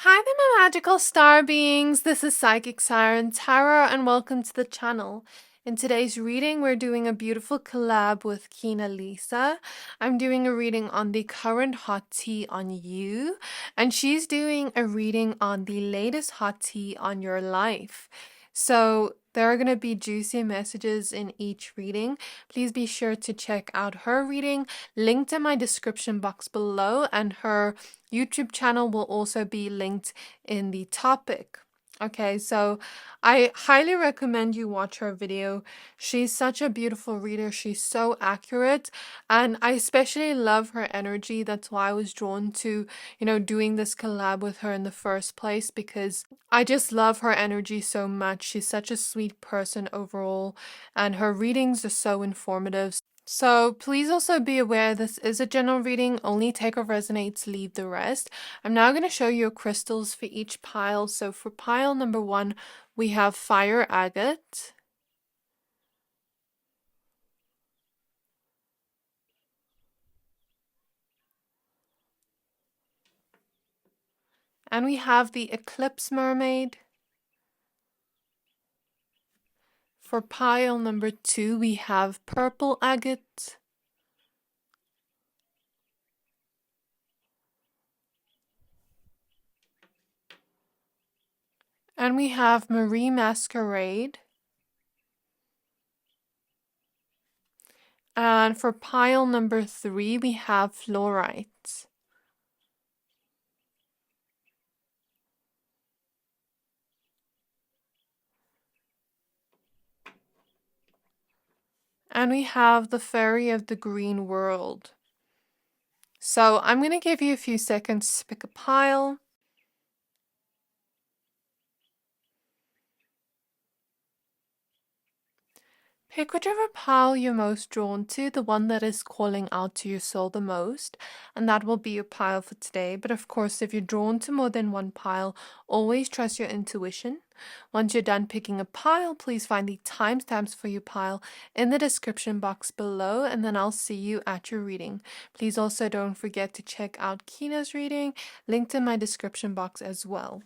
Hi there, my magical star beings. This is Psychic Siren Tarot, and welcome to the channel. In today's reading, we're doing a beautiful collab with Kina Lisa. I'm doing a reading on the current hot tea on you, and she's doing a reading on the latest hot tea on your life. So there are going to be juicy messages in each reading. Please be sure to check out her reading, linked in my description box below, and her YouTube channel will also be linked in the topic. Okay, so I highly recommend you watch her video. She's such a beautiful reader. She's so accurate, and I especially love her energy. That's why I was drawn to, doing this collab with her in the first place, because I just love her energy so much. She's such a sweet person overall, and her readings are so informative. So please also be aware this is a general reading, only take what resonates, leave the rest. I'm now going to show you crystals for each pile. So for pile number 1, we have Fire Agate. And we have the Eclipse Mermaid. For pile number 2, we have Purple Agate. And we have Masquerade. And for pile number 3, we have Fluoride. And we have the Fairy of the Green World. So I'm going to give you a few seconds to pick a pile. Pick whichever pile you're most drawn to, the one that is calling out to your soul the most, and that will be your pile for today. But of course, if you're drawn to more than one pile, always trust your intuition. Once you're done picking a pile, please find the timestamps for your pile in the description box below, and then I'll see you at your reading. Please also don't forget to check out Kina's reading, linked in my description box as well.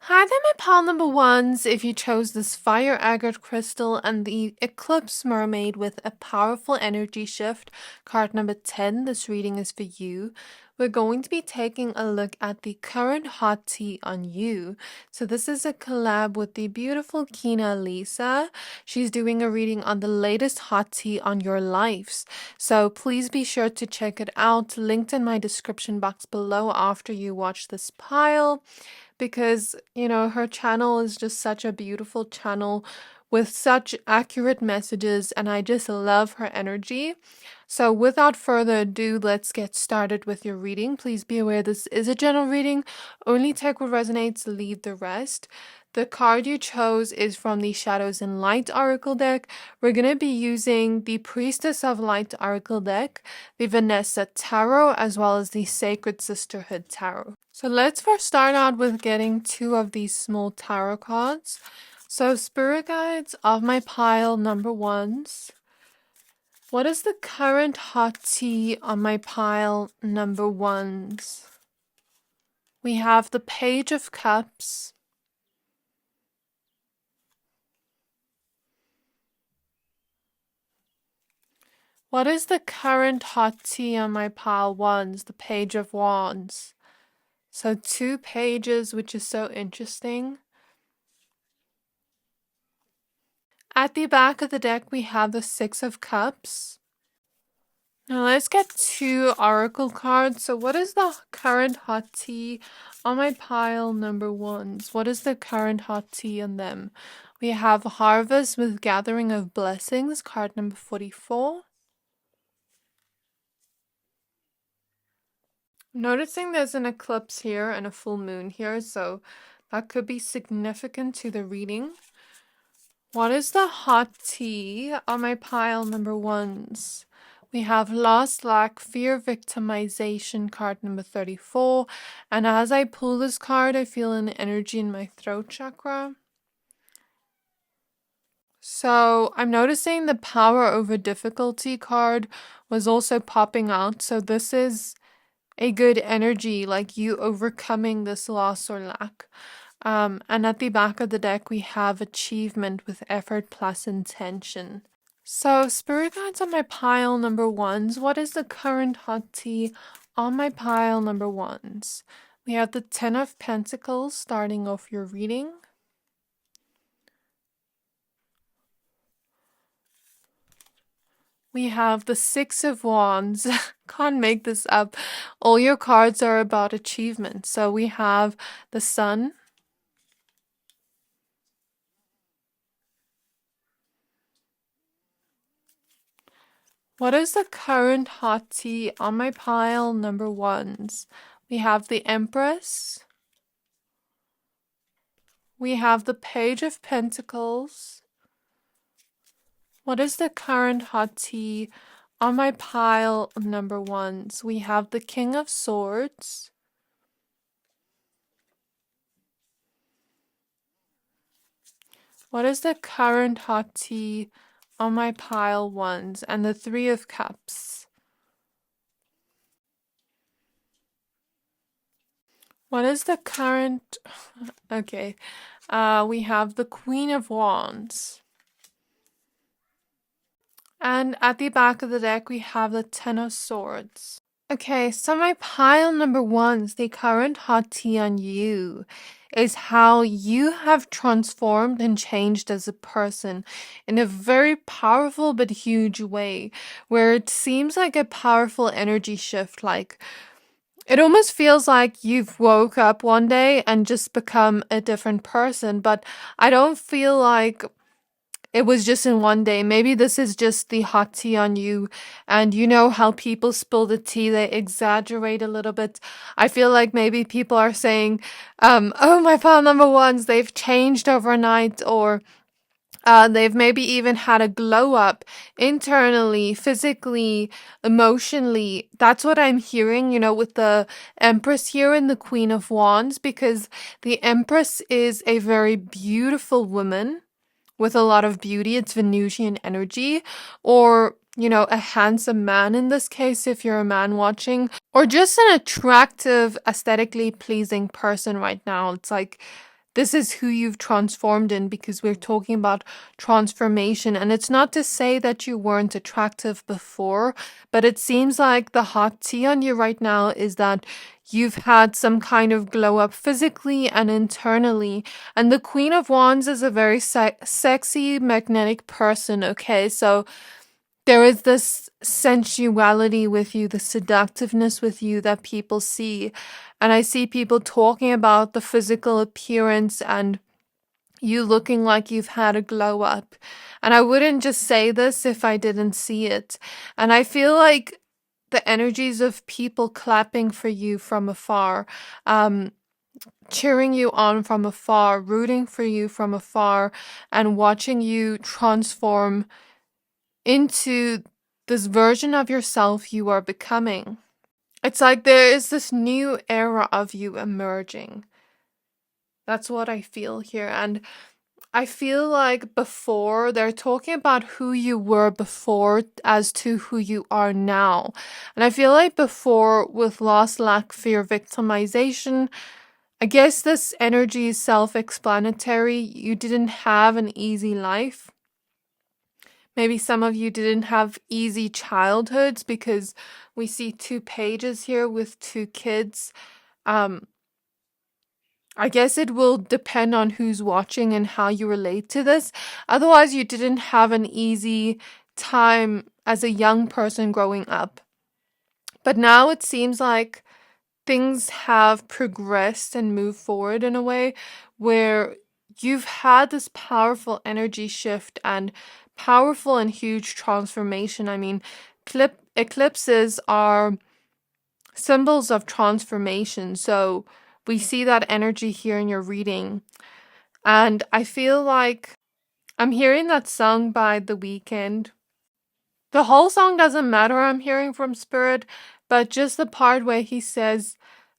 Hi there, my pile number 1s. If you chose this Fire Agate crystal and the Eclipse Mermaid with a powerful energy shift, card number 10, this reading is for you. We're going to be taking a look at the current hot tea on you. So this is a collab with the beautiful Kina Lisa. She's doing a reading on the latest hot tea on your lives. So please be sure to check it out, linked in my description box below after you watch this pile. Because, her channel is just such a beautiful channel with such accurate messages, and I just love her energy. So without further ado, let's get started with your reading. Please be aware this is a general reading. Only take what resonates, leave the rest. The card you chose is from the Shadows and Light Oracle deck. We're going to be using the Priestess of Light Oracle deck, the Vanessa Tarot, as well as the Sacred Sisterhood Tarot. So let's first start out with getting 2 of these small tarot cards. So Spirit Guides of my pile number 1s. What is the current hot tea on my pile number 1s? We have the Page of Cups. What is the current hot tea on my pile 1s? The Page of Wands. So 2 pages, which is so interesting. At the back of the deck, we have the 6 of Cups. Now let's get 2 oracle cards. So what is the current hot tea on my pile number 1s? What is the current hot tea on them? We have Harvest with Gathering of Blessings, card number 44. I'm noticing there's an eclipse here and a full moon here, so that could be significant to the reading. What is the hot tea on my pile number 1s? We have Lost, Lack, Fear, Victimization, card number 34. And as I pull this card, I feel an energy in my throat chakra. So I'm noticing the Power over Difficulty card was also popping out. So this is a good energy, like you overcoming this loss or lack. And at the back of the deck, we have achievement with effort plus intention. So, spirit guides on my pile number ones. What is the current hot tea on my pile number ones? We have the Ten of Pentacles starting off your reading. We have the Six of Wands. Can't make this up. All your cards are about achievement. So we have the Sun. What is the current hot tea on my pile number ones? We have the Empress. We have the Page of Pentacles. What is the current hot tea on my pile number ones? We have the King of Swords. What is the current hot tea on my pile ones? And the Three of Cups. What is the current... Okay. We have the Queen of Wands. And at the back of the deck, we have the Ten of Swords. Okay, so my pile number ones, the current hot tea on you is how you have transformed and changed as a person in a very powerful but huge way, where it seems like a powerful energy shift. Like, it almost feels like you've woke up one day and just become a different person, but I don't feel like it was just in one day. Maybe this is just the hot tea on you. And you know how people spill the tea, they exaggerate a little bit. I feel like maybe people are saying, oh, my pile number ones, they've changed overnight, or they've maybe even had a glow up internally, physically, emotionally. That's what I'm hearing, you know, with the Empress here and the Queen of Wands, because the Empress is a very beautiful woman with a lot of beauty. It's Venusian energy, or, you know, a handsome man in this case, if you're a man watching, or just an attractive, aesthetically pleasing person right now. It's like, this is who you've transformed in, because we're talking about transformation. And it's not to say that you weren't attractive before, but it seems like the hot tea on you right now is that you've had some kind of glow up physically and internally. And the Queen of Wands is a very sexy, magnetic person, okay? So there is this sensuality with you, the seductiveness with you that people see. And I see people talking about the physical appearance and you looking like you've had a glow up. And I wouldn't just say this if I didn't see it. And I feel like the energies of people clapping for you from afar, cheering you on from afar, rooting for you from afar, and watching you transform into this version of yourself you are becoming. It's like there is this new era of you emerging. That's what I feel here. And I feel like before, they're talking about who you were before as to who you are now. And I feel like before, with loss, lack, fear, victimization, I guess this energy is self-explanatory. You didn't have an easy life. Maybe some of you didn't have easy childhoods, because we see 2 pages here with 2 kids. I guess it will depend on who's watching and how you relate to this. Otherwise, you didn't have an easy time as a young person growing up. But now it seems like things have progressed and moved forward in a way where you've had this powerful energy shift and powerful and huge transformation. I mean, eclipses are symbols of transformation. So we see that energy here in your reading. And I feel like I'm hearing that song by The Weeknd. The whole song doesn't matter, I'm hearing from Spirit, but just the part where he says,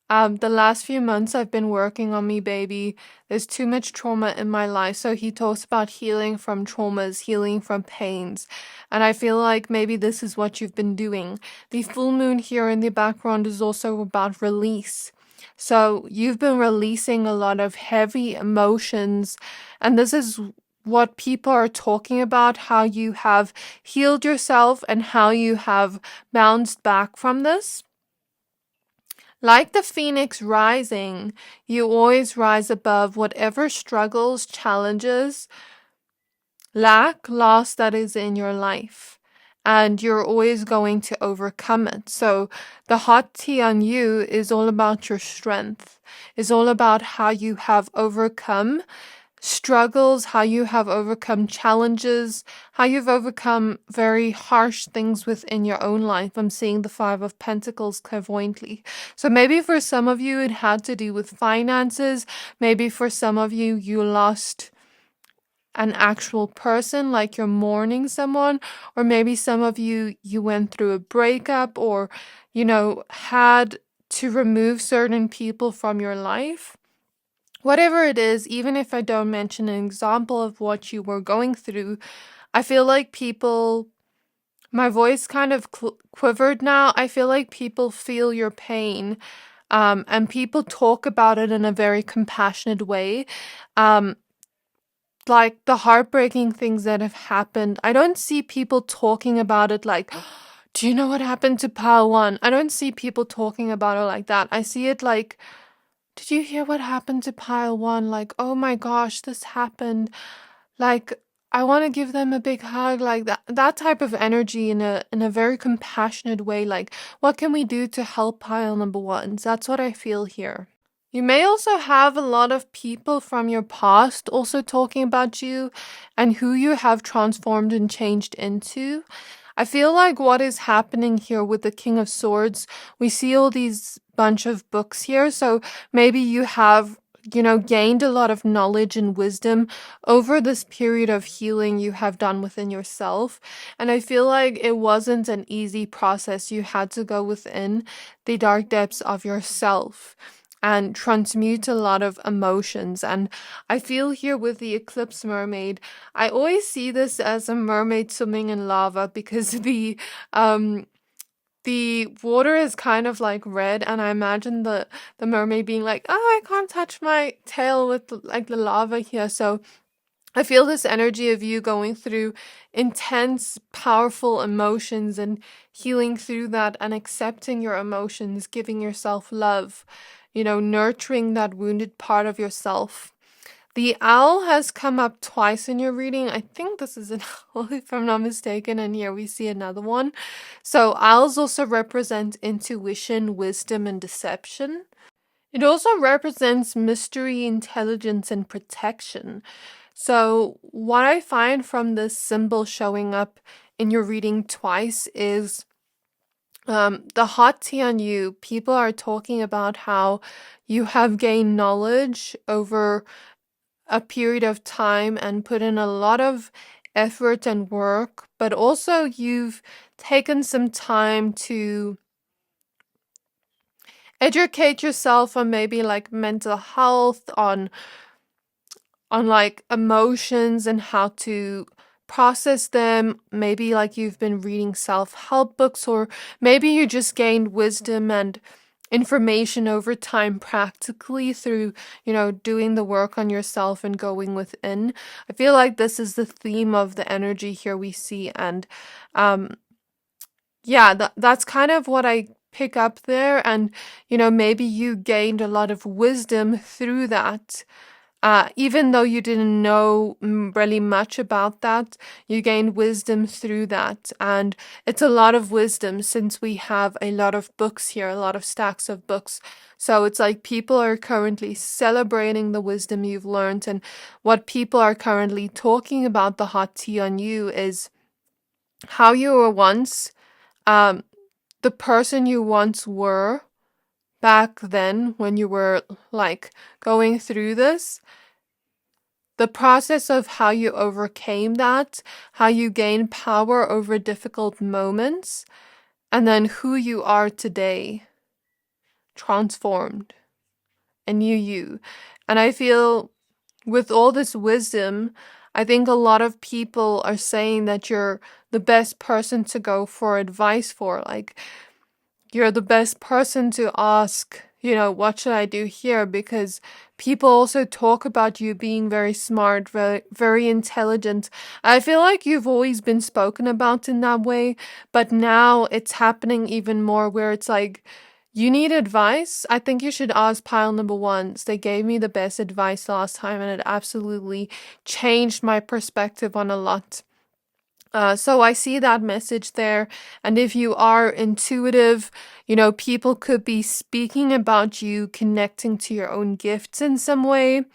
The last few months I've been working on me, baby. There's too much trauma in my life. So he talks about healing from traumas, healing from pains. And I feel like maybe this is what you've been doing. The full moon here in the background is also about release. So you've been releasing a lot of heavy emotions. And this is what people are talking about, how you have healed yourself and how you have bounced back from this. Like the phoenix rising, you always rise above whatever struggles, challenges, lack, loss that is in your life. And you're always going to overcome it. So the hot tea on you is all about your strength, is all about how you have overcome struggles, how you have overcome challenges, how you've overcome very harsh things within your own life. I'm seeing the Five of Pentacles clairvoyantly. So maybe for some of you, it had to do with finances. Maybe for some of you, you lost an actual person, like you're mourning someone, or maybe some of you, you went through a breakup or, had to remove certain people from your life. Whatever it is, even if I don't mention an example of what you were going through, I feel like people, my voice kind of quivered now. I feel like people feel your pain, and people talk about it in a very compassionate way. Like the heartbreaking things that have happened, I don't see people talking about it like, do you know what happened to Pile One? I don't see people talking about it like that. I see it like, did you hear what happened to Pile One? Like, oh my gosh, this happened. Like, I want to give them a big hug, like that type of energy in a very compassionate way. Like, what can we do to help Pile Number Ones? That's what I feel here. You may also have a lot of people from your past also talking about you and who you have transformed and changed into. I feel like what is happening here with the King of Swords, we see all these bunch of books here. So maybe you have, gained a lot of knowledge and wisdom over this period of healing you have done within yourself. And I feel like it wasn't an easy process. You had to go within the dark depths of yourself and transmute a lot of emotions. And I feel here with the Eclipse Mermaid, I always see this as a mermaid swimming in lava because the water is kind of like red, and I imagine the mermaid being like, oh, I can't touch my tail with like the lava here. So I feel this energy of you going through intense, powerful emotions and healing through that and accepting your emotions, giving yourself love, nurturing that wounded part of yourself. The owl has come up twice in your reading. I think this is an owl, if I'm not mistaken, and here we see another one. So owls also represent intuition, wisdom, and deception. It also represents mystery, intelligence, and protection. So what I find from this symbol showing up in your reading twice is the hot tea on you. People are talking about how you have gained knowledge over a period of time and put in a lot of effort and work, but also you've taken some time to educate yourself on maybe like mental health, on like emotions and how to process them. Maybe like you've been reading self-help books, or maybe you just gained wisdom and information over time practically through, doing the work on yourself and going within. I feel like this is the theme of the energy here we see. And that's kind of what I pick up there. And, maybe you gained a lot of wisdom through that. Even though you didn't know really much about that, you gained wisdom through that. And it's a lot of wisdom since we have a lot of books here, a lot of stacks of books. So it's like people are currently celebrating the wisdom you've learned. And what people are currently talking about the hot tea on you is how you were once, the person you once were back then when you were like going through this, the process of how you overcame that, how you gained power over difficult moments, and then who you are today. transformed, a new you. And I feel with all this wisdom, I think a lot of people are saying that you're the best person to go for advice for. Like, you're the best person to ask, what should I do here? Because people also talk about you being very smart, very, very intelligent. I feel like you've always been spoken about in that way, but now it's happening even more where it's like, you need advice? I think you should ask pile number ones. They gave me the best advice last time and it absolutely changed my perspective on a lot. So I see that message there. And if you are intuitive, people could be speaking about you, connecting to your own gifts in some way.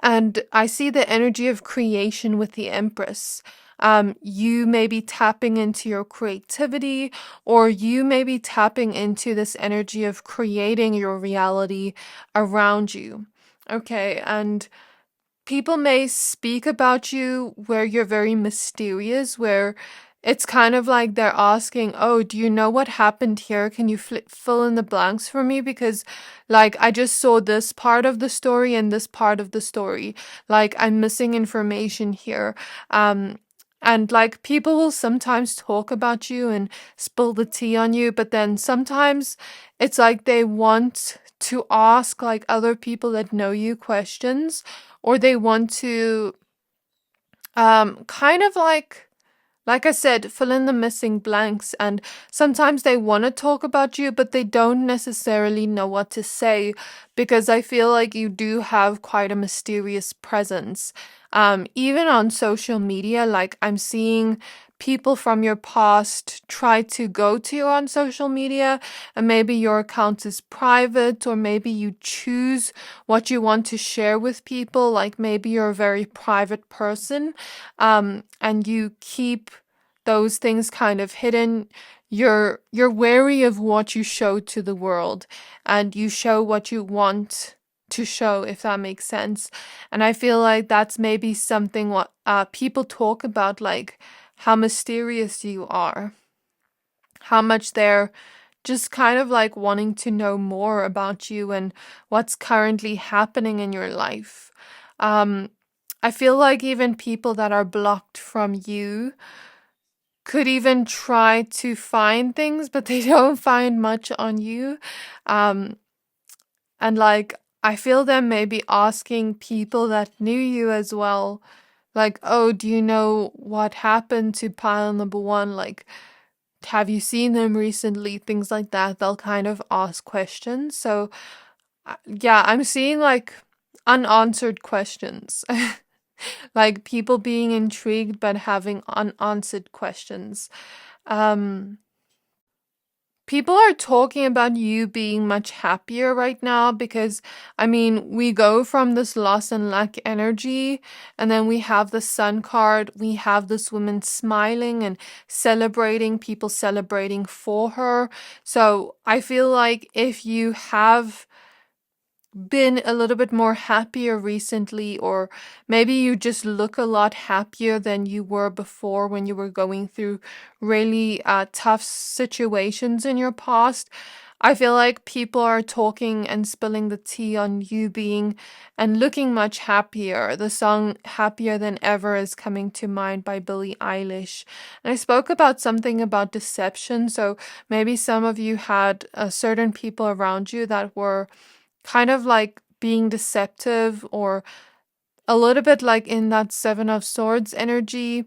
And I see the energy of creation with the Empress. You may be tapping into your creativity, or you may be tapping into this energy of creating your reality around you. Okay, and people may speak about you where you're very mysterious, where it's kind of like they're asking, oh, do you know what happened here? Can you fill in the blanks for me? Because, like, I just saw this part of the story and this part of the story. Like, I'm missing information here. And like, people will sometimes talk about you and spill the tea on you, but then sometimes it's like they want to ask like other people that know you questions, or they want to kind of like I said, fill in the missing blanks. And sometimes they want to talk about you, but they don't necessarily know what to say, because I feel like you do have quite a mysterious presence. Even on social media, like I'm seeing people from your past try to go to you on social media, and maybe your account is private, or maybe you choose what you want to share with people. Like maybe you're a very private person, and you keep those things kind of hidden. You're wary of what you show to the world, and you show what you want to show, if that makes sense. And I feel like that's maybe something what people talk about, like how mysterious you are, how much they're just kind of like wanting to know more about you and what's currently happening in your life. I feel like even people that are blocked from you could even try to find things, but they don't find much on you. Um, and like, I feel them maybe asking people that knew you as well, like, oh, do you know what happened to pile number one? Like, have you seen him recently? Things like that. They'll kind of ask questions. So, yeah, I'm seeing like unanswered questions. Like people being intrigued but having unanswered questions. People are talking about you being much happier right now because, I mean, we go from this loss and lack energy, and then we have the sun card. We have this woman smiling and celebrating, people celebrating for her. So I feel like if you have been a little bit more happier recently, or maybe you just look a lot happier than you were before when you were going through really tough situations in your past. I feel like people are talking and spilling the tea on you being and looking much happier. The song Happier Than Ever is coming to mind by Billie Eilish. And I spoke about something about deception. So maybe some of you had certain people around you that were kind of like being deceptive, or a little bit like in that Seven of Swords energy,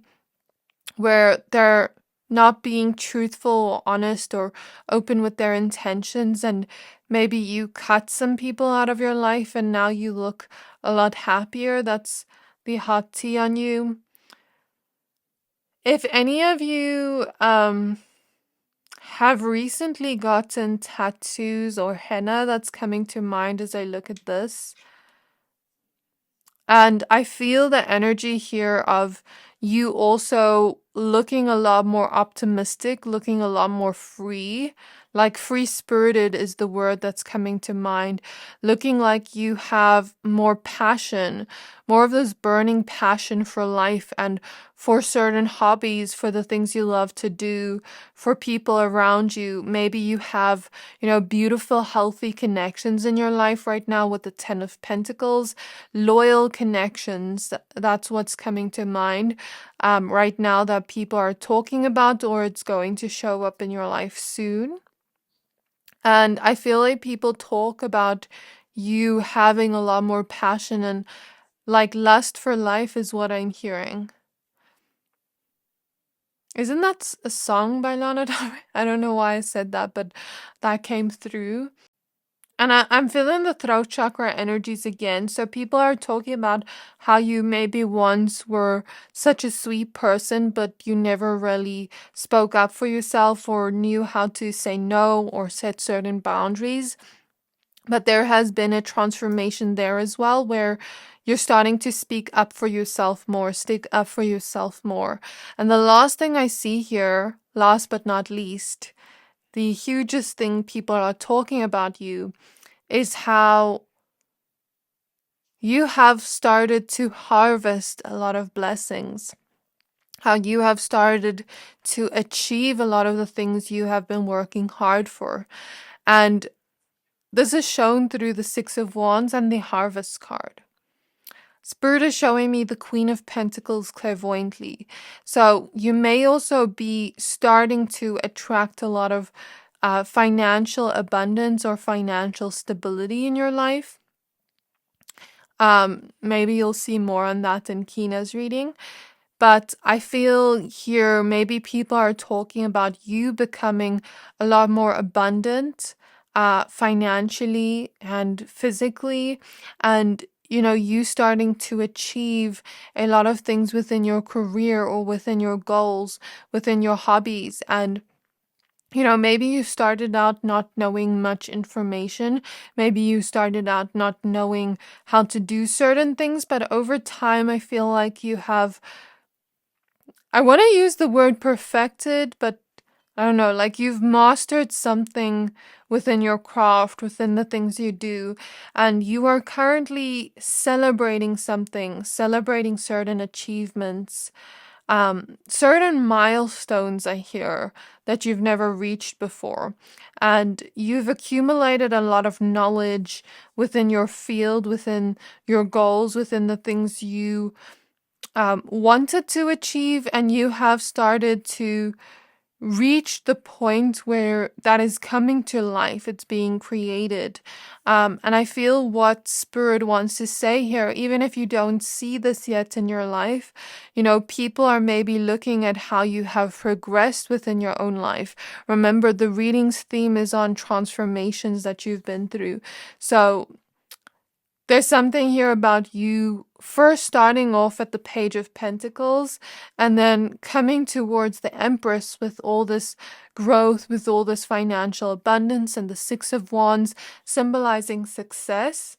where they're not being truthful or honest or open with their intentions, and maybe you cut some people out of your life and now you look a lot happier. That's the hot tea on you. If any of you have recently gotten tattoos or henna, that's coming to mind as I look at this. And I feel the energy here of you also looking a lot more optimistic, looking a lot more free. Like free-spirited is the word that's coming to mind. Looking like you have more passion, more of this burning passion for life and for certain hobbies, for the things you love to do, for people around you. Maybe you have, beautiful, healthy connections in your life right now with the Ten of Pentacles, loyal connections. That's what's coming to mind right now that people are talking about, or it's going to show up in your life soon. And I feel like people talk about you having a lot more passion and like lust for life is what I'm hearing. Isn't that a song by Lana Del Rey? I don't know why I said that, but that came through. And I'm feeling the throat chakra energies again. So people are talking about how you maybe once were such a sweet person, but you never really spoke up for yourself or knew how to say no or set certain boundaries. But there has been a transformation there as well, where you're starting to speak up for yourself more, stick up for yourself more. And the last thing I see here, last but not least, the hugest thing people are talking about you is how you have started to harvest a lot of blessings, how you have started to achieve a lot of the things you have been working hard for. And this is shown through the Six of Wands and the Harvest card. Spirit is showing me the Queen of Pentacles clairvoyantly. So you may also be starting to attract a lot of financial abundance or financial stability in your life. Maybe you'll see more on that in Kina's reading. But I feel here maybe people are talking about you becoming a lot more abundant financially and physically, and you starting to achieve a lot of things within your career or within your goals, within your hobbies. And maybe you started out not knowing much information. Maybe you started out not knowing how to do certain things, but over time, I feel like you have, I want to use the word perfected, but I don't know, like you've mastered something within your craft, within the things you do, and you are currently celebrating something, celebrating certain achievements, certain milestones I hear that you've never reached before. And you've accumulated a lot of knowledge within your field, within your goals, within the things you wanted to achieve, and you have started to reach the point where that is coming to life. It's being created. And I feel what Spirit wants to say here, even if you don't see this yet in your life, people are maybe looking at how you have progressed within your own life. Remember, the reading's theme is on transformations that you've been through. So there's something here about you first starting off at the Page of Pentacles and then coming towards the Empress with all this growth, with all this financial abundance, and the Six of Wands symbolizing success.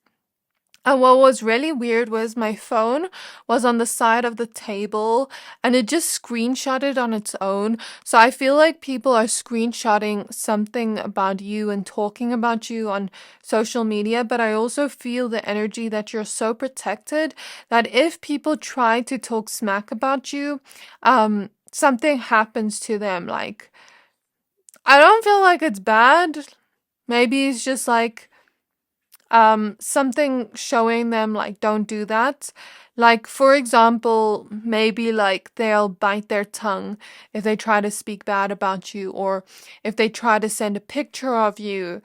And what was really weird was my phone was on the side of the table and it just screenshotted on its own. So I feel like people are screenshotting something about you and talking about you on social media. But I also feel the energy that you're so protected that if people try to talk smack about you, something happens to them. Like, I don't feel like it's bad. Maybe it's just like, something showing them like don't do that. Like, for example, maybe like they'll bite their tongue if they try to speak bad about you, or if they try to send a picture of you,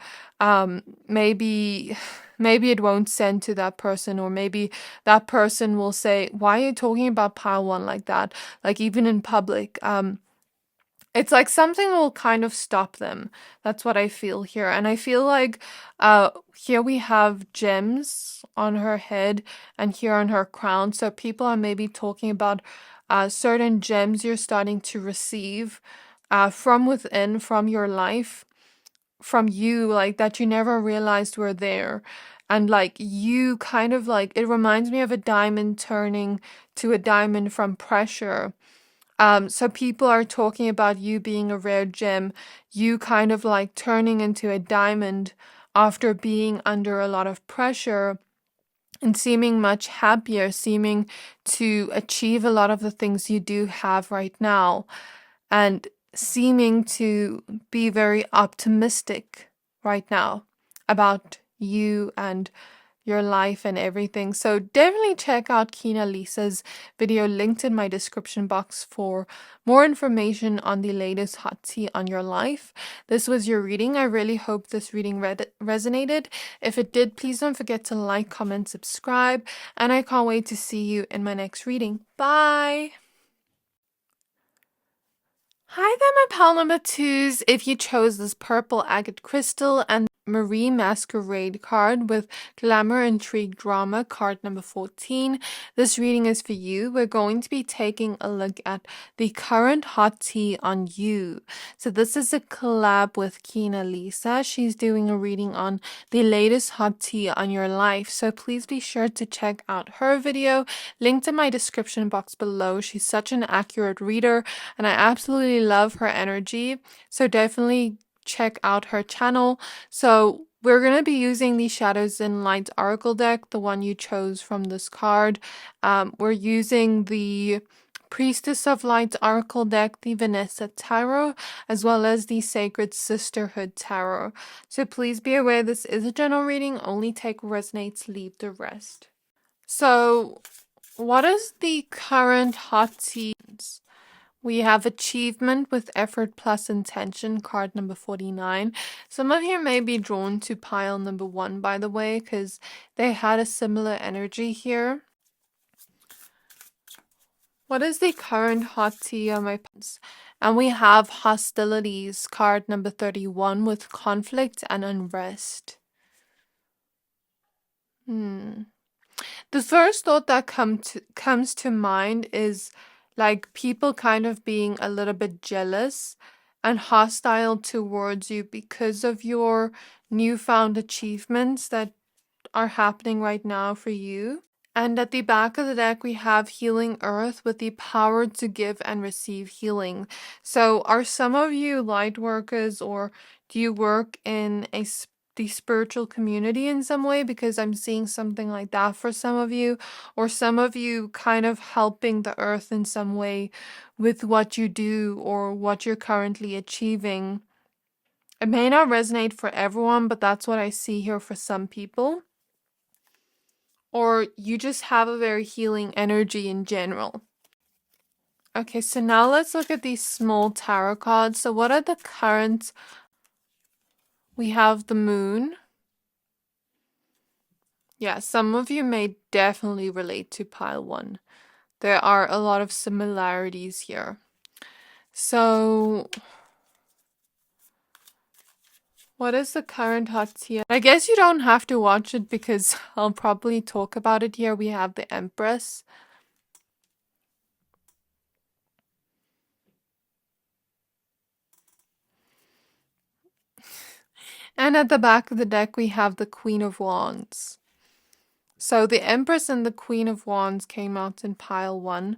maybe it won't send to that person, or maybe that person will say, why are you talking about pile one like that, like even in public. It's like something will kind of stop them. That's what I feel here. And I feel like here we have gems on her head and here on her crown. So people are maybe talking about certain gems you're starting to receive from within, from your life, from you, like that you never realized were there. And like you kind of like, it reminds me of a diamond turning to a diamond from pressure. So people are talking about you being a rare gem, you kind of like turning into a diamond after being under a lot of pressure and seeming much happier, seeming to achieve a lot of the things you do have right now, and seeming to be very optimistic right now about you and your life and everything. So definitely check out Kina Lisa's video linked in my description box for more information on the latest hot tea on your life. This was your reading. I really hope this reading resonated. If it did, please don't forget to like, comment, subscribe, and I can't wait to see you in my next reading. Bye! Hi there, my pal number twos. If you chose this purple agate crystal and Marie Masquerade card with Glamour, Intrigue, Drama, card number 14, this reading is for you. We're going to be taking a look at the current hot tea on you. So this is a collab with Kina Lisa. She's doing a reading on the latest hot tea on your life. So please be sure to check out her video, linked in my description box below. She's such an accurate reader and I absolutely love her energy. So definitely check out her channel. So we're going to be using the Shadows and Lights Oracle deck, the one you chose from this card. We're using the Priestess of Light Oracle deck, the Vanessa Tarot, as well as the Sacred Sisterhood Tarot. So please be aware this is a general reading, only take what resonates, leave the rest. So what is the current hot tea? We have Achievement with Effort plus Intention, card number 49. Some of you may be drawn to pile number 1, by the way, because they had a similar energy here. What is the current hot tea on my pens? And we have Hostilities, card number 31, with Conflict and Unrest. The first thought that comes to mind is like people kind of being a little bit jealous and hostile towards you because of your newfound achievements that are happening right now for you. And at the back of the deck, we have Healing Earth with the power to give and receive healing. So are some of you light workers, or do you work in the spiritual community in some way? Because I'm seeing something like that for some of you, or some of you kind of helping the earth in some way with what you do or what you're currently achieving. It may not resonate for everyone, but that's what I see here for some people. Or you just have a very healing energy in general. Okay, so now let's look at these small tarot cards. So what are the current? We have the moon. Yeah, some of you may definitely relate to pile 1. There are a lot of similarities here. So what is the current hot tea? I guess you don't have to watch it because I'll probably talk about it here. We have the Empress. And at the back of the deck, we have the Queen of Wands. So the Empress and the Queen of Wands came out in pile 1,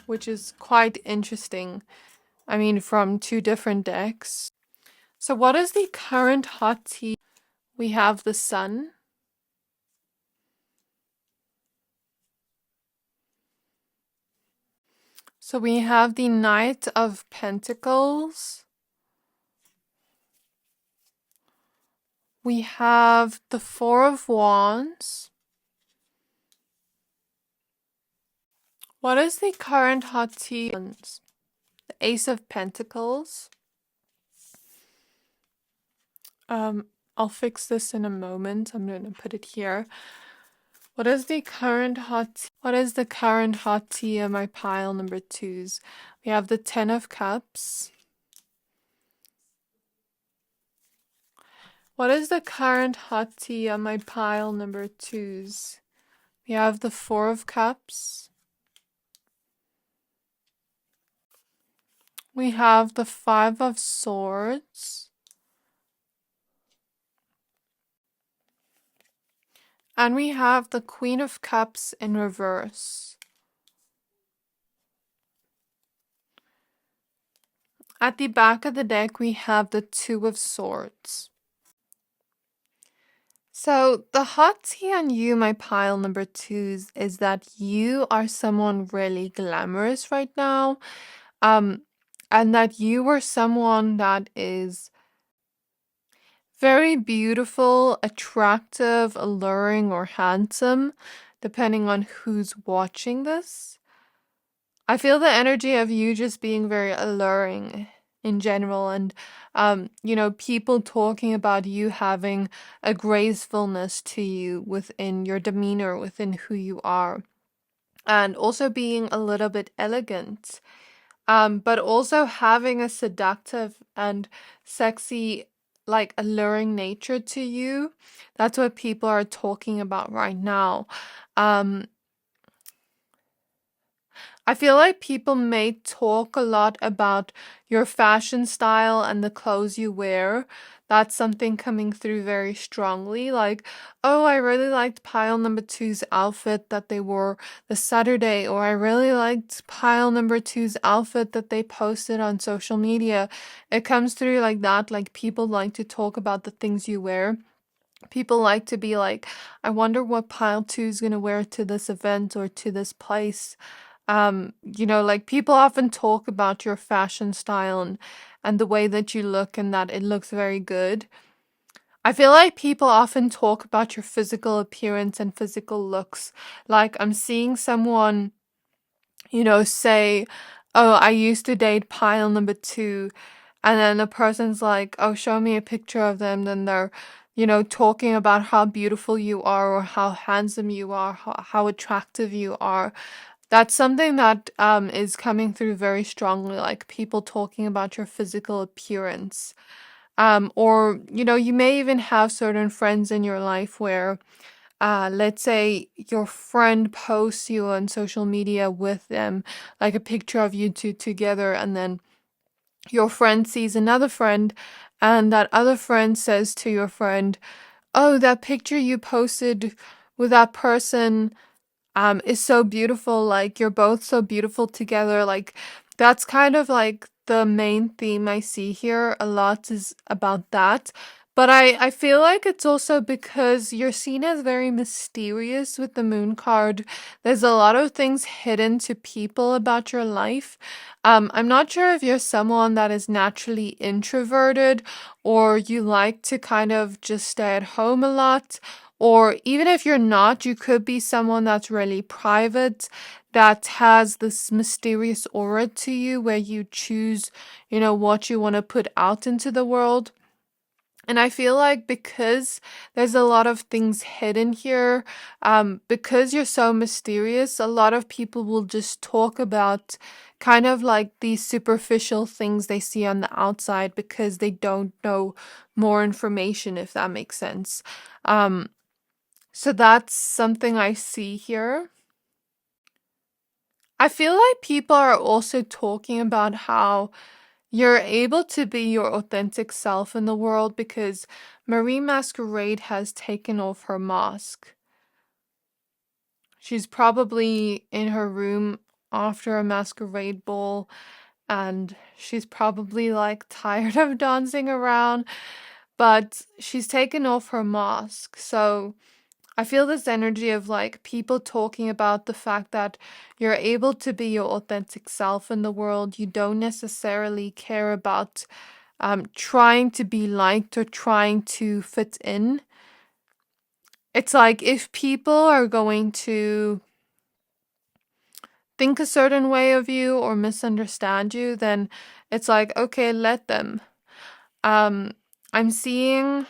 which is quite interesting. I mean, from 2 different decks. So what is the current hot tea? We have the Sun. So we have the Knight of Pentacles. We have the Four of Wands. What is the current hot tea? The Ace of Pentacles. I'll fix this in a moment. I'm going to put it here. What is the current hot tea? What is the current hot tea on my pile number 2s? We have the Ten of Cups. What is the current hot tea on my pile number 2s? We have the Four of Cups. We have the Five of Swords. And we have the Queen of Cups in reverse. At the back of the deck, we have the Two of Swords. So, the hot tea on you, my pile number twos, is that you are someone really glamorous right now. Um, and that you are someone that is very beautiful, attractive, alluring, or handsome, depending on who's watching this. I feel the energy of you just being very alluring in general, and people talking about you having a gracefulness to you within your demeanor, within who you are, and also being a little bit elegant, but also having a seductive and sexy, like alluring nature to you. That's what people are talking about right now. Um, I feel like people may talk a lot about your fashion style and the clothes you wear. That's something coming through very strongly. Like, oh, I really liked pile number two's outfit that they wore this Saturday, or I really liked pile number two's outfit that they posted on social media. It comes through like that. Like, people like to talk about the things you wear. People like to be like, I wonder what pile two is gonna wear to this event or to this place. Like people often talk about your fashion style and the way that you look and that it looks very good. I feel like people often talk about your physical appearance and physical looks. Like I'm seeing someone, say, oh, I used to date pile number two. And then the person's like, oh, show me a picture of them. Then they're, talking about how beautiful you are or how handsome you are, how attractive you are. That's something that is coming through very strongly, like people talking about your physical appearance. Or, you may even have certain friends in your life where, let's say your friend posts you on social media with them, like a picture of you two together, and then your friend sees another friend, and that other friend says to your friend, oh, that picture you posted with that person is so beautiful. Like you're both so beautiful together. Like that's kind of like the main theme I see here. A lot is about that. But I feel like it's also because you're seen as very mysterious with the moon card. There's a lot of things hidden to people about your life. I'm not sure if you're someone that is naturally introverted or you like to kind of just stay at home a lot, or even if you're not, you could be someone that's really private, that has this mysterious aura to you where you choose, what you want to put out into the world. And I feel like because there's a lot of things hidden here, because you're so mysterious, a lot of people will just talk about kind of like these superficial things they see on the outside because they don't know more information, if that makes sense. So that's something I see here. I feel like people are also talking about how you're able to be your authentic self in the world because Marie Masquerade has taken off her mask. She's probably in her room after a masquerade ball and she's probably like tired of dancing around, but she's taken off her mask. So I feel this energy of like people talking about the fact that you're able to be your authentic self in the world. You don't necessarily care about trying to be liked or trying to fit in. It's like if people are going to think a certain way of you or misunderstand you, then it's like, okay, let them. I'm seeing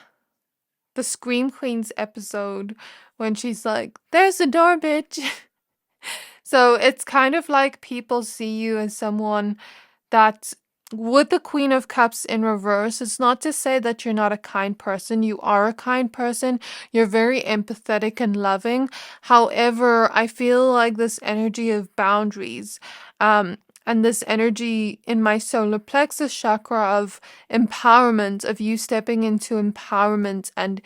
the Scream Queens episode when she's like, there's the door, bitch. So it's kind of like people see you as someone that, with the Queen of Cups in reverse, it's not to say that you're not a kind person. You are a kind person. You're very empathetic and loving. However, I feel like this energy of boundaries, and this energy in my solar plexus chakra of empowerment, of you stepping into empowerment and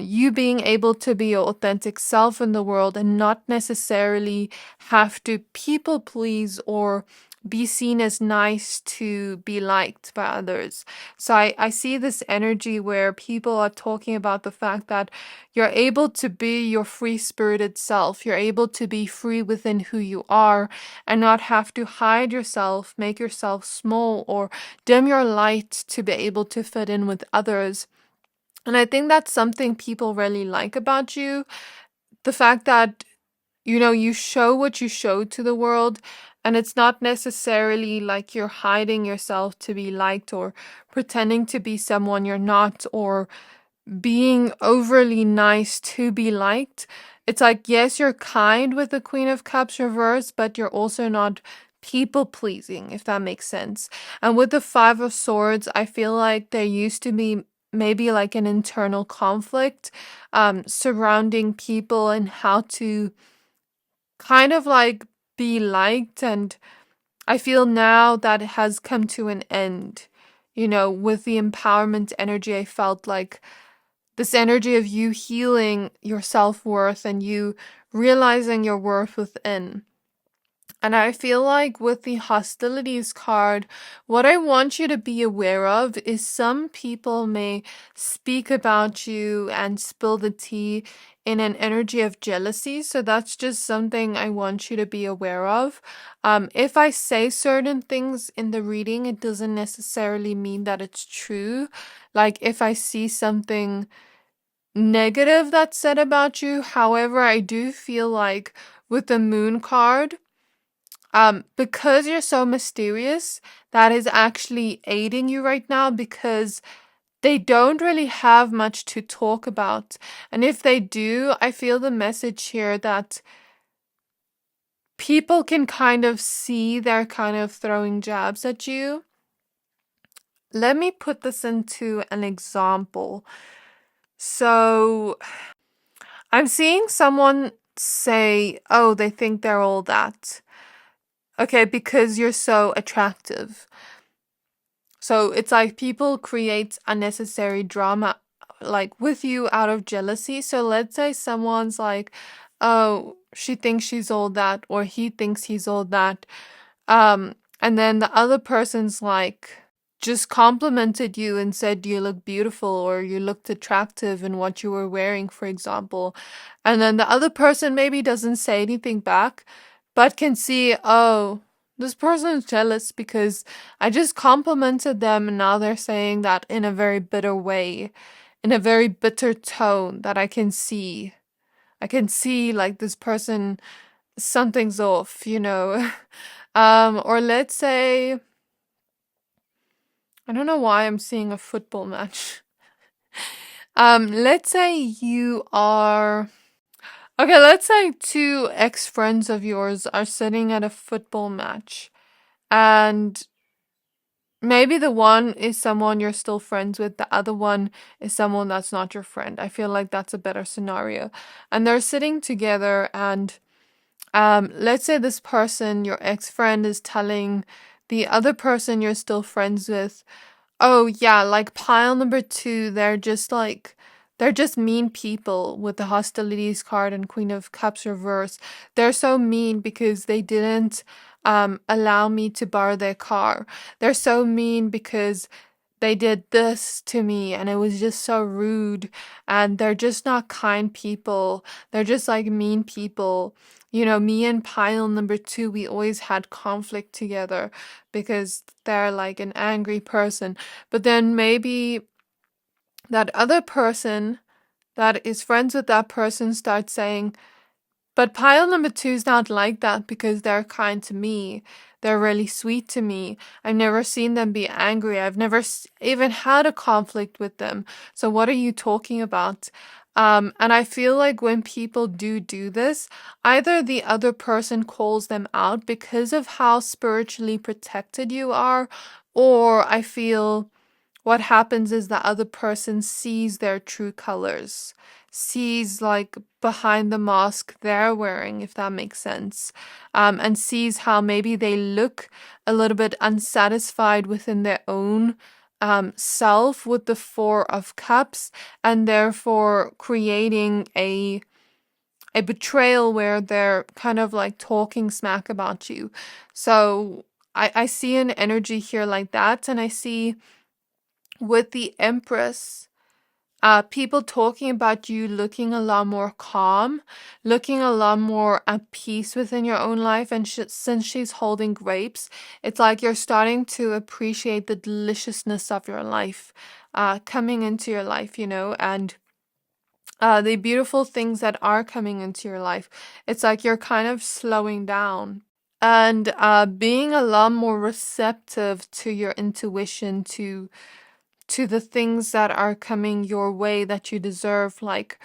you being able to be your authentic self in the world and not necessarily have to people please or be seen as nice to be liked by others. So I see this energy where people are talking about the fact that you're able to be your free-spirited self. You're able to be free within who you are and not have to hide yourself, make yourself small, or dim your light to be able to fit in with others. And I think that's something people really like about you. The fact that, you show what you show to the world, and it's not necessarily like you're hiding yourself to be liked or pretending to be someone you're not or being overly nice to be liked. It's like, yes, you're kind with the Queen of Cups reverse, but you're also not people pleasing, if that makes sense. And with the Five of Swords, I feel like there used to be maybe like an internal conflict surrounding people and how to kind of like be liked. And I feel now that it has come to an end. With the empowerment energy, I felt like this energy of you healing your self-worth and you realizing your worth within. And I feel like with the hostilities card, what I want you to be aware of is some people may speak about you and spill the tea in an energy of jealousy. So that's just something I want you to be aware of. If I say certain things in the reading, it doesn't necessarily mean that it's true. Like if I see something negative that's said about you. However, I do feel like with the moon card, because you're so mysterious, that is actually aiding you right now because they don't really have much to talk about. And if they do, I feel the message here that people can kind of see they're kind of throwing jabs at you. Let me put this into an example. So I'm seeing someone say, oh, they think they're all that. Okay, because you're so attractive. So it's like people create unnecessary drama like with you out of jealousy. So let's say someone's like, oh, she thinks she's all that, or he thinks he's all that. And then the other person's like, just complimented you and said you look beautiful or you looked attractive in what you were wearing, for example. And then the other person maybe doesn't say anything back, but can see, oh, this person is jealous because I just complimented them and now they're saying that in a very bitter way, in a very bitter tone that I can see. I can see like this person, something's off. Or let's say, I don't know why I'm seeing a football match. Let's say you are... Okay, let's say two ex-friends of yours are sitting at a football match. And maybe the one is someone you're still friends with. The other one is someone that's not your friend. I feel like that's a better scenario. And they're sitting together and let's say this person, your ex-friend, is telling the other person you're still friends with, oh yeah, like pile number 2, they're just mean people with the hostilities card and Queen of Cups reverse. They're so mean because they didn't allow me to borrow their car. They're so mean because they did this to me and it was just so rude, and they're just not kind people. They're just like mean people. Me and pile number 2, we always had conflict together because they're like an angry person. But then maybe that other person that is friends with that person starts saying, but pile number 2 is not like that because they're kind to me. They're really sweet to me. I've never seen them be angry. I've never even had a conflict with them. So what are you talking about? And I feel like when people do this, either the other person calls them out because of how spiritually protected you are, or I feel what happens is the other person sees their true colors, sees like behind the mask they're wearing, if that makes sense, and sees how maybe they look a little bit unsatisfied within their own self with the Four of Cups, and therefore creating a betrayal where they're kind of like talking smack about you. So I see an energy here like that, and I see with the Empress, people talking about you looking a lot more calm, looking a lot more at peace within your own life. And since she's holding grapes, it's like you're starting to appreciate the deliciousness of your life, coming into your life, and the beautiful things that are coming into your life. It's like you're kind of slowing down and being a lot more receptive to your intuition, to the things that are coming your way that you deserve. Like,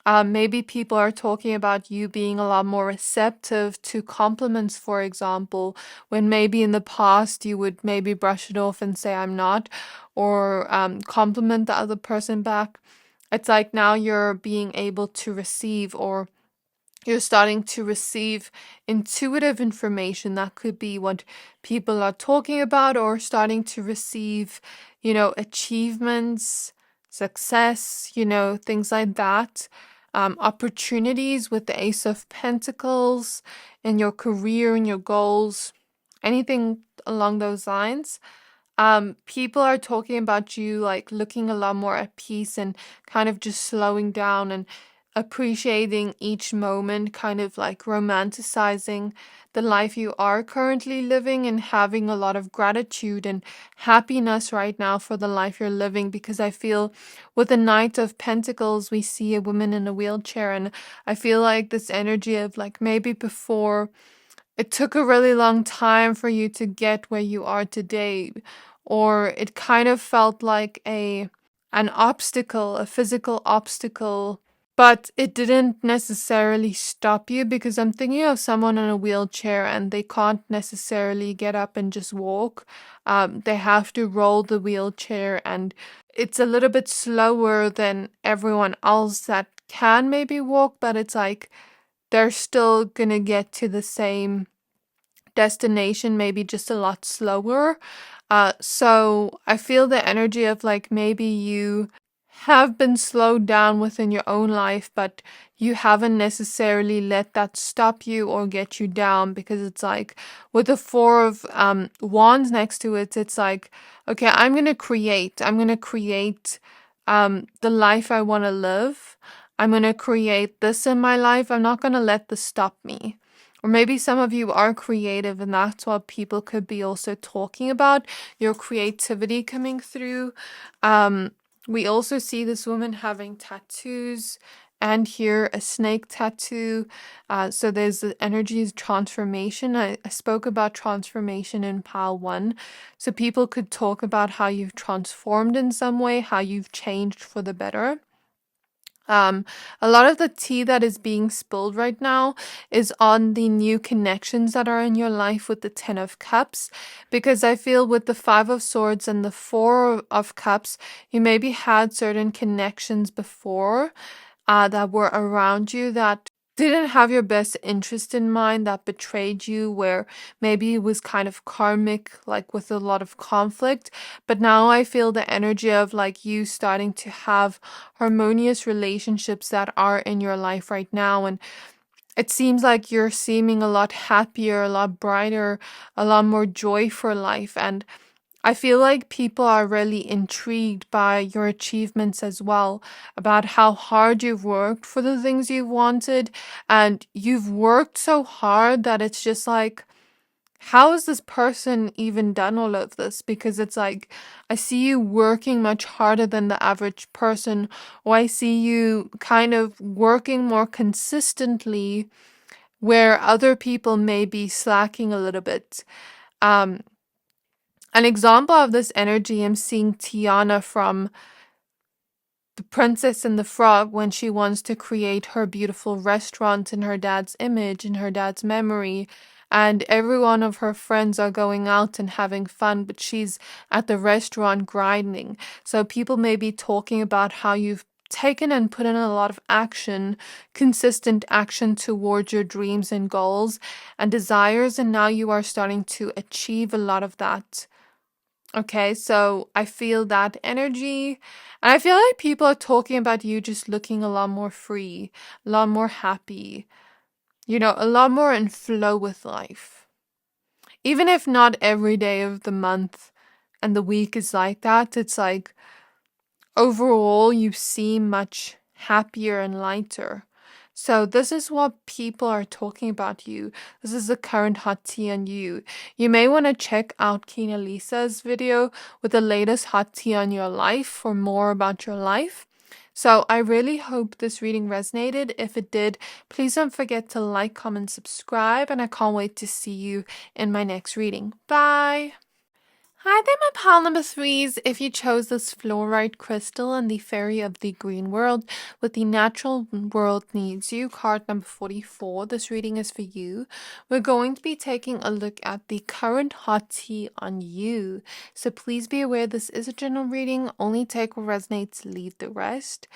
maybe people are talking about you being a lot more receptive to compliments, for example, when maybe in the past you would maybe brush it off and say, I'm not, or compliment the other person back. It's like now you're being able to receive, or you're starting to receive intuitive information. That could be what people are talking about, or starting to receive, achievements, success, things like that. Opportunities with the Ace of Pentacles in your career and your goals, anything along those lines. People are talking about you like looking a lot more at peace and kind of just slowing down and appreciating each moment, kind of like romanticizing the life you are currently living and having a lot of gratitude and happiness right now for the life you're living. Because I feel with the Knight of Pentacles, we see a woman in a wheelchair, and I feel like this energy of like maybe before it took a really long time for you to get where you are today, or it kind of felt like an obstacle, a physical obstacle, but it didn't necessarily stop you. Because I'm thinking of someone in a wheelchair and they can't necessarily get up and just walk. They have to roll the wheelchair, and it's a little bit slower than everyone else that can maybe walk, but it's like they're still gonna get to the same destination, maybe just a lot slower. So I feel the energy of like maybe you have been slowed down within your own life, but you haven't necessarily let that stop you or get you down. Because it's like with the Four of Wands next to it, it's like, okay, I'm gonna create the life I want to live. I'm gonna create this in my life. I'm not gonna let this stop me. Or maybe some of you are creative, and that's what people could be also talking about, your creativity coming through. We also see this woman having tattoos, and here a snake tattoo. So there's the energy of transformation. I spoke about transformation in pile 1. So people could talk about how you've transformed in some way, how you've changed for the better. A lot of the tea that is being spilled right now is on the new connections that are in your life with the 10 of Cups, because I feel with the 5 of Swords and the 4 of Cups, you maybe had certain connections before that were around you that didn't have your best interest in mind, that betrayed you, where maybe it was kind of karmic, like with a lot of conflict. But now I feel the energy of like you starting to have harmonious relationships that are in your life right now. And it seems like you're seeming a lot happier, a lot brighter, a lot more joy for life. And I feel like people are really intrigued by your achievements as well, about how hard you've worked for the things you've wanted. And you've worked so hard that it's just like, how has this person even done all of this? Because it's like, I see you working much harder than the average person, or I see you kind of working more consistently where other people may be slacking a little bit. An example of this energy, I'm seeing Tiana from The Princess and the Frog, when she wants to create her beautiful restaurant in her dad's image, in her dad's memory. And every one of her friends are going out and having fun, but she's at the restaurant grinding. So people may be talking about how you've taken and put in a lot of action, consistent action towards your dreams and goals and desires. And now you are starting to achieve a lot of that. Okay, so I feel that energy, and I feel like people are talking about you just looking a lot more free, a lot more happy, a lot more in flow with life. even if not every day of the month and the week is like that, it's like overall you seem much happier and lighter. So this is what people are talking about you. This is the current hot tea on you. You may want to check out Kina Lisa's video with the latest hot tea on your life for more about your life. So I really hope this reading resonated. If it did, please don't forget to like, comment, subscribe, and I can't wait to see you in my next reading. Bye! Hi there, my pile number threes. If you chose this fluoride crystal and the fairy of the green world with the natural world needs you, card number 44, this reading is for you. We're going to be taking a look at the current hot tea on you. So please be aware this is a general reading. Only take what resonates, leave the rest.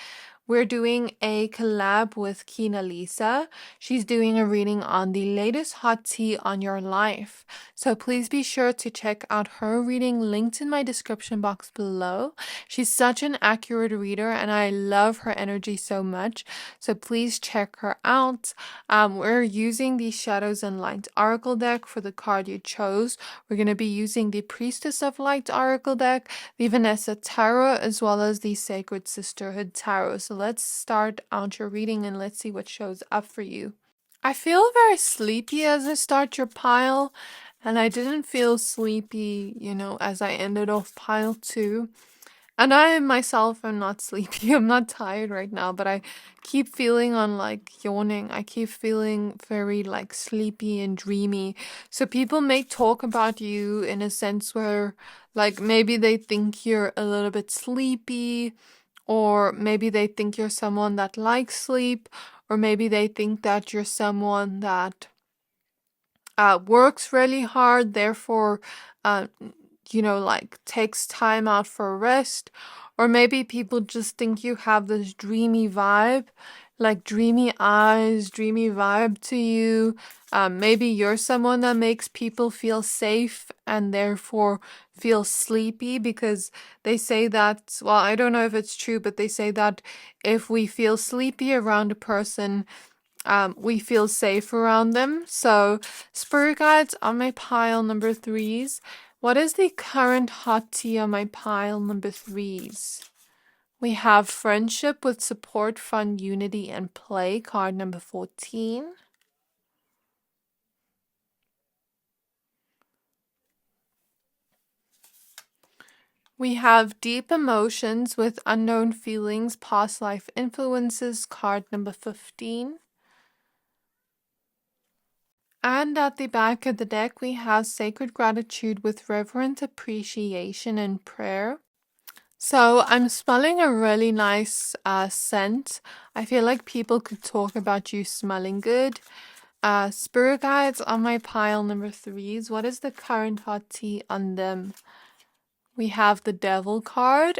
We're doing a collab with Kina Lisa. She's doing a reading on the latest hot tea on your life. So please be sure to check out her reading linked in my description box below. She's such an accurate reader and I love her energy so much. So please check her out. We're using the Shadows and Light Oracle deck for the card you chose. We're going to be using the Priestess of Light Oracle deck, the Vanessa Tarot, as well as the Sacred Sisterhood Tarot. So let's start out your reading and let's see what shows up for you. I feel very sleepy as I start your pile, and I didn't feel sleepy, as I ended off pile 2. And I myself am not sleepy. I'm not tired right now, but I keep feeling on like yawning. I keep feeling very like sleepy and dreamy. So people may talk about you in a sense where like maybe they think you're a little bit sleepy, or maybe they think you're someone that likes sleep, or maybe they think that you're someone that works really hard, therefore uh, like takes time out for rest. Or maybe people just think you have this dreamy vibe, like dreamy eyes, dreamy vibe to you. Maybe you're someone that makes people feel safe and therefore feel sleepy, because they say that, well, I don't know if it's true, but they say that if we feel sleepy around a person, we feel safe around them. So, spirit guides on my pile number 3s. What is the current hot tea on my pile number 3s? We have friendship with support, fun, unity, and play, card number 14. We have deep emotions with unknown feelings, past life influences, card number 15. And at the back of the deck, we have sacred gratitude with reverent appreciation and prayer. So I'm smelling a really nice scent. I feel like people could talk about you smelling good. Spirit guides on my pile number 3s. What is the current hot tea on them? We have the Devil card.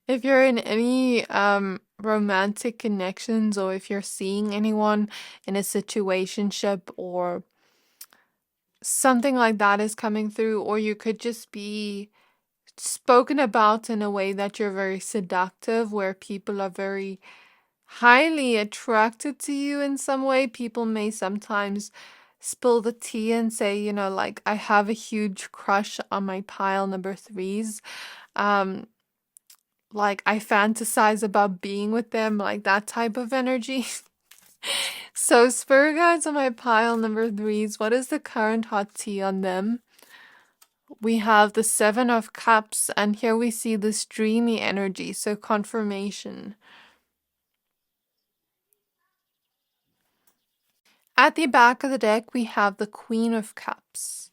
If you're in any romantic connections, or if you're seeing anyone in a situationship or something like that is coming through, or you could just be spoken about in a way that you're very seductive, where people are very highly attracted to you in some way. People may sometimes spill the tea and say, like, I have a huge crush on my pile number 3s. Like, I fantasize about being with them, like that type of energy. So, spirit guides on my pile number 3s, what is the current hot tea on them? We have the 7 of Cups, and here we see this dreamy energy, so confirmation. At the back of the deck, we have the Queen of Cups.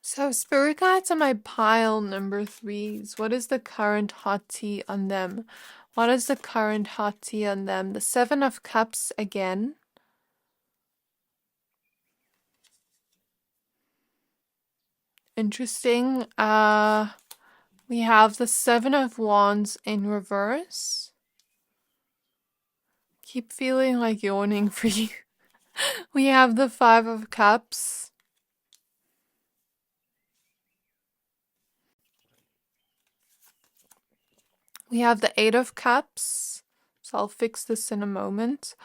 So, spirit guides on my pile number 3s, what is the current hot tea on them? What is the current hot tea on them? The 7 of Cups again. Interesting. We have the 7 of Wands in reverse. Keep feeling like yawning for you. We have the 5 of Cups. We have the 8 of Cups. So I'll fix this in a moment.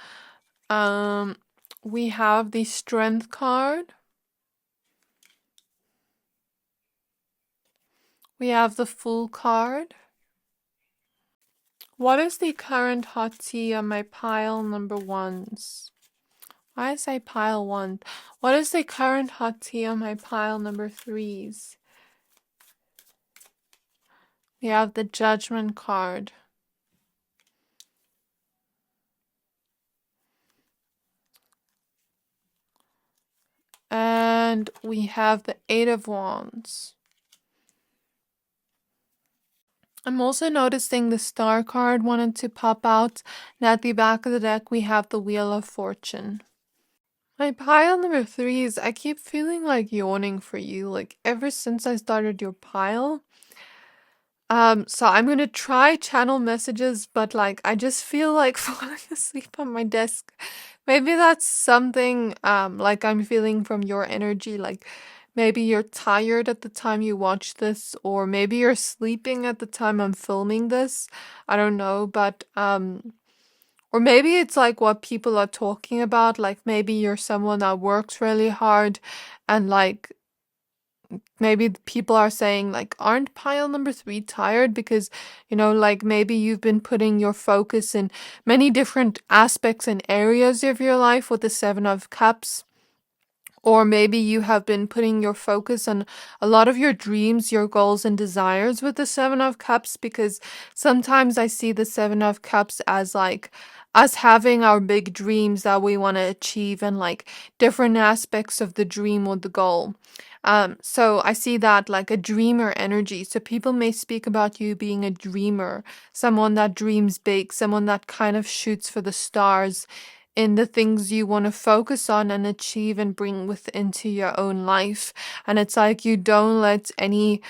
we have the Strength card. We have the Fool card. What is the current hot tea on my pile number ones? Why is I pile one? What is the current hot tea on my pile number threes? We have the Judgment card. And we have the Eight of Wands. I'm also noticing the Star card wanted to pop out, and at the back of the deck we have the Wheel of Fortune. My pile number threes, I keep feeling like yawning for you, like ever since I started your pile. So I'm gonna try channel messages, but like I just feel like falling asleep on my desk. Maybe that's something like I'm feeling from your energy, like maybe you're tired at the time you watch this, or maybe you're sleeping at the time I'm filming this. I don't know, but or maybe it's like what people are talking about, like maybe you're someone that works really hard and like maybe people are saying like, aren't pile number three tired? Because, you know, like maybe you've been putting your focus in many different aspects and areas of your life with the Seven of Cups. Or maybe you have been putting your focus on a lot of your dreams, your goals and desires with the Seven of Cups, because sometimes I see the Seven of Cups as like us having our big dreams that we want to achieve and like different aspects of the dream or the goal. So I see that like a dreamer energy. So people may speak about you being a dreamer, someone that dreams big, someone that kind of shoots for the stars in the things you want to focus on and achieve and bring into your own life. And it's like you don't let any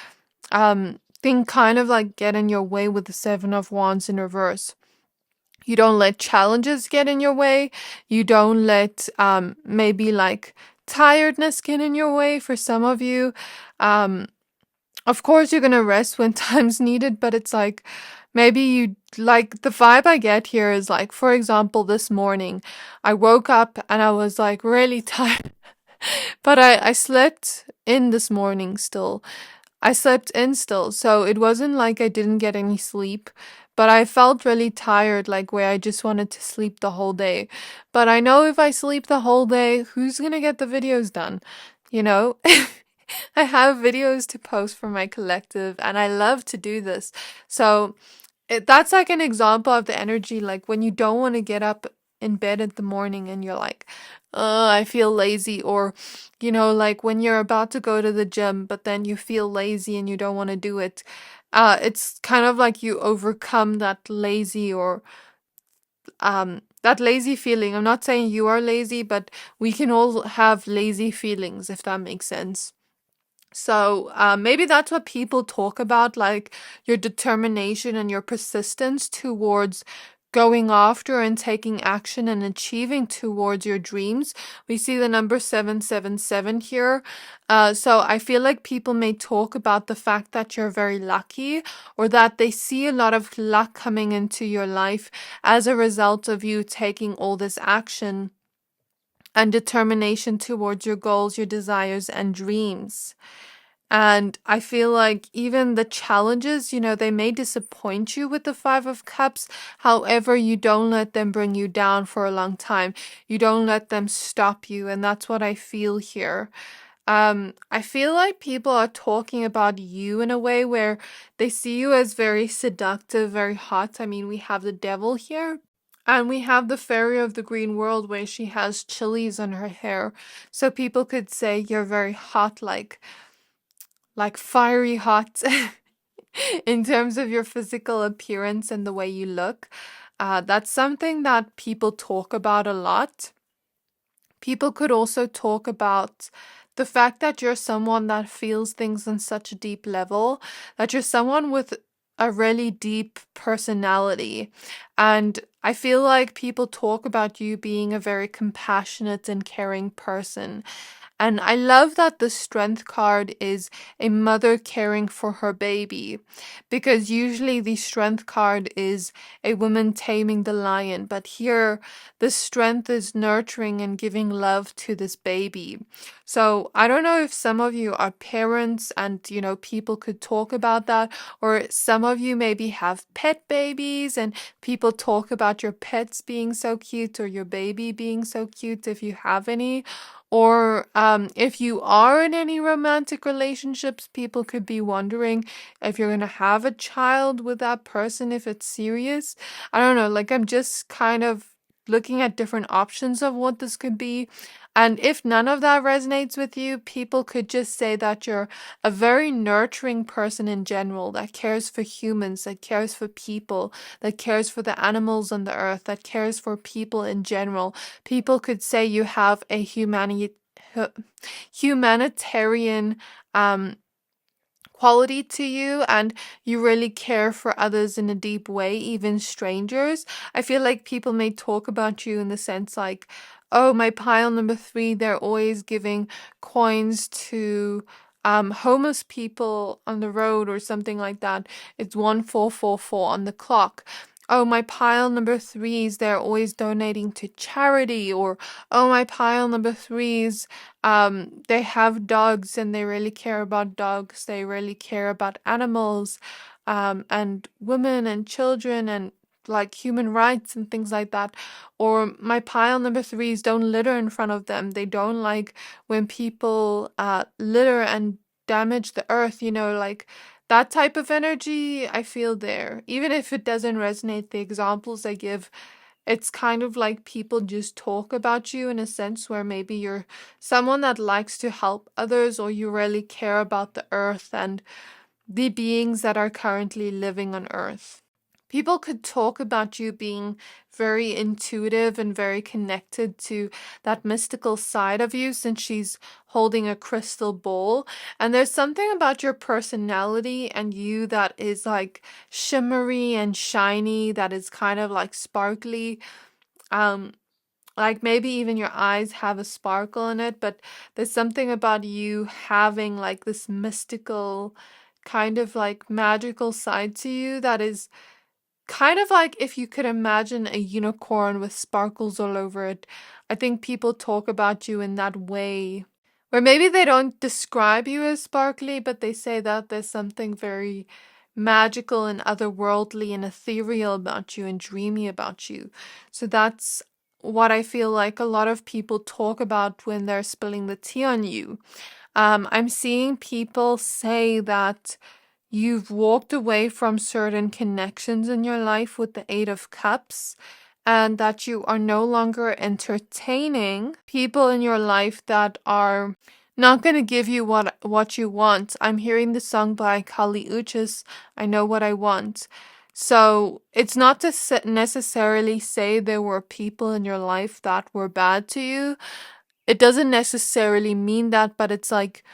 thing kind of like get in your way with the Seven of Wands in reverse. You don't let challenges get in your way. You don't let maybe like tiredness get in your way for some of you. Of course you're gonna rest when time's needed, but it's like maybe you like the vibe I get here is like, for example, this morning I woke up and I was like really tired. But I slept in this morning still. I slept in still, so it wasn't like I didn't get any sleep, but I felt really tired, like where I just wanted to sleep the whole day. But I know if I sleep the whole day, who's gonna get the videos done? You know? I have videos to post for my collective, and I love to do this. So that's like an example of the energy, like when you don't want to get up in bed in the morning and you're like, I feel lazy, or you know, like when you're about to go to the gym but then you feel lazy and you don't want to do it. It's kind of like you overcome that lazy or that lazy feeling. I'm not saying you are lazy, but we can all have lazy feelings, if that makes sense. So maybe that's what people talk about, like your determination and your persistence towards going after and taking action and achieving towards your dreams. We see the number 777 here. So I feel like people may talk about the fact that you're very lucky, or that they see a lot of luck coming into your life as a result of you taking all this action and determination towards your goals, your desires, and dreams. And I feel like even the challenges, you know, they may disappoint you with the Five of Cups. However, you don't let them bring you down for a long time. You don't let them stop you. And that's what I feel here. I feel like people are talking about you in a way where they see you as very seductive, very hot. I mean, we have the devil here. And we have the Fairy of the Green World where she has chilies on her hair. So people could say you're very hot, like fiery hot in terms of your physical appearance and the way you look. That's something that people talk about a lot. People could also talk about the fact that you're someone that feels things on such a deep level, that you're someone with a really deep personality. And I feel like people talk about you being a very compassionate and caring person. And I love that the strength card is a mother caring for her baby, because usually the strength card is a woman taming the lion, but here the strength is nurturing and giving love to this baby. So I don't know if some of you are parents and, people could talk about that, or some of you maybe have pet babies and people talk about your pets being so cute or your baby being so cute if you have any. Or if you are in any romantic relationships, people could be wondering if you're going to have a child with that person, if it's serious. I don't know, like I'm just kind of looking at different options of what this could be. And if none of that resonates with you, people could just say that you're a very nurturing person in general, that cares for humans, that cares for people, that cares for the animals on the earth, that cares for people in general. People could say you have a humanitarian quality to you, and you really care for others in a deep way, even strangers. I feel like people may talk about you in the sense like, oh, my pile number 3, they're always giving coins to homeless people on the road or something like that. It's 1444 on the clock. Oh, my pile number 3s, they're always donating to charity. Or, oh, my pile number 3s, they have dogs and they really care about dogs. They really care about animals, and women and children and like human rights and things like that. Or my pile number 3s don't litter in front of them. They don't like when people litter and damage the earth, like that type of energy I feel there. Even if it doesn't resonate, the examples I give, it's kind of like people just talk about you in a sense where maybe you're someone that likes to help others, or you really care about the earth and the beings that are currently living on earth. People could talk about you being very intuitive and very connected to that mystical side of you, since she's holding a crystal bowl. And there's something about your personality and you that is like shimmery and shiny, that is kind of like sparkly. Um, like maybe even your eyes have a sparkle in it, but there's something about you having like this mystical, kind of like magical side to you that is kind of like if you could imagine a unicorn with sparkles all over it. I think people talk about you in that way, where maybe they don't describe you as sparkly, but they say that there's something very magical and otherworldly and ethereal about you and dreamy about you. So that's what I feel like a lot of people talk about when they're spilling the tea on you. I'm seeing people say that you've walked away from certain connections in your life with the Eight of Cups, and that you are no longer entertaining people in your life that are not going to give you what you want. I'm hearing the song by Kali Uchis, I Know What I Want. So it's not to necessarily say there were people in your life that were bad to you. It doesn't necessarily mean that, but it's like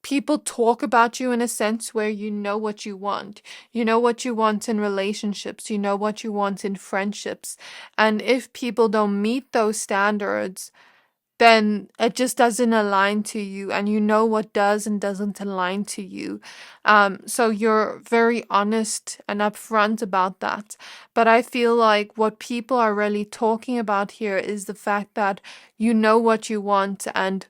people talk about you in a sense where you know what you want. You know what you want in relationships. You know what you want in friendships. And if people don't meet those standards, then it just doesn't align to you, and you know what does and doesn't align to you. So you're very honest and upfront about that. But I feel like what people are really talking about here is the fact that you know what you want, and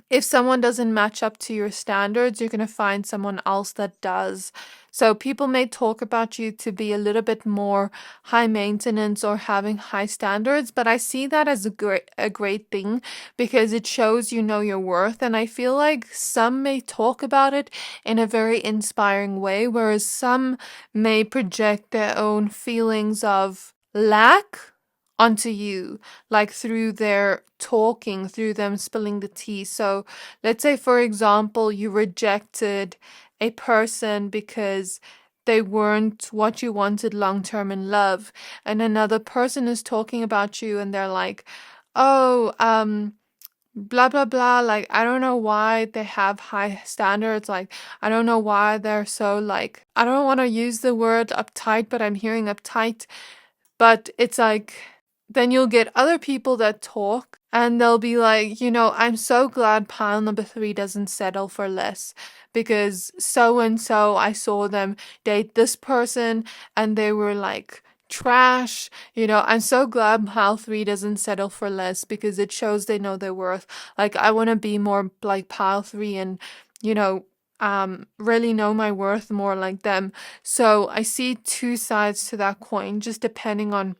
if someone doesn't match up to your standards, you're going to find someone else that does. So people may talk about you to be a little bit more high maintenance or having high standards, but I see that as a great thing, because it shows you know your worth. And I feel like some may talk about it in a very inspiring way, whereas some may project their own feelings of lack onto you, like through their talking, through them spilling the tea. So let's say, for example, you rejected a person because they weren't what you wanted long term in love, and another person is talking about you and they're like, oh, blah blah blah, like I don't know why they have high standards, like I don't know why they're so, like, I don't want to use the word uptight, but I'm hearing uptight. But it's like, then you'll get other people that talk And they'll be like, I'm so glad pile number 3 doesn't settle for less because so and so, I saw them date this person and they were like trash. I'm so glad pile 3 doesn't settle for less because it shows they know their worth. Like, I want to be more like pile 3 and, you know, really know my worth more like them. So I see two sides to that coin, just depending on